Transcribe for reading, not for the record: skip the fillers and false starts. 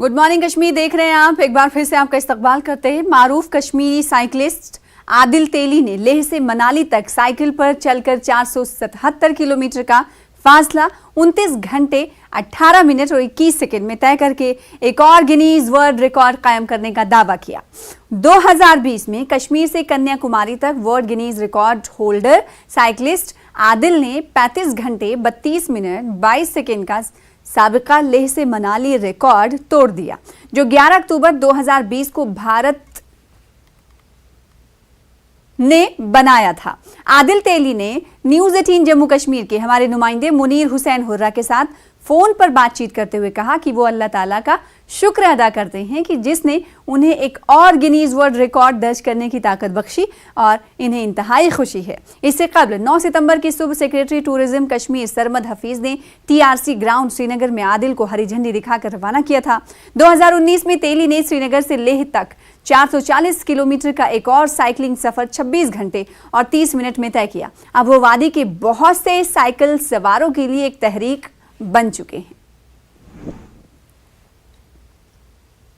Good morning Kashmir देख रहे हैं आप। एक बार फिर से आपका इस्तकबाल करते हैं। मारूफ कश्मीरी साइकिलिस्ट आदिल तेली ने लेह से मनाली तक साइकिल पर चलकर 477 किलोमीटर का फासला 29 घंटे 18 मिनट और 21 सेकंड में तय करके एक और गिनीज वर्ल्ड रिकॉर्ड कायम करने का दावा किया। 2020 में कश्मीर से कन्याकुमारी तक world Guinness record holder cyclist Adil ने 35 घंटे 32 मिनट 22 सेकंड का साबिका लेह से मनाली रिकॉर्ड तोड़ दिया, जो 11 अक्टूबर 2020 को भारत ने बनाया था। आदिल तेली ने न्यूज़ 18 जम्मू कश्मीर के हमारे नुमाइंदे मुनीर हुसैन हुर्रा के साथ फोन पर बातचीत करते हुए कहा कि वो अल्लाह ताला का शुक्र अदा करते हैं कि जिसने उन्हें एक और गिनीज वर्ल्ड रिकॉर्ड दर्ज करने की ताकत बख्शी और इन्हें इंतहाई खुशी है। इससे कबल 9 सितंबर की सुबह सेक्रेटरी टूरिज्म कश्मीर सरमद हफीज ने टीआरसी ग्राउंड श्रीनगर में आदिल को हरी झंडी दिखाकर रवाना किया था। 2019 में तेली ने श्रीनगर से लेह तक 440 किलोमीटर का एक और साइकिलिंग सफर 26 घंटे और 30 मिनट में तय किया। अब वो वादी के बहुत से साइकिल सवारों के लिए एक तहरीक बन चुके हैं।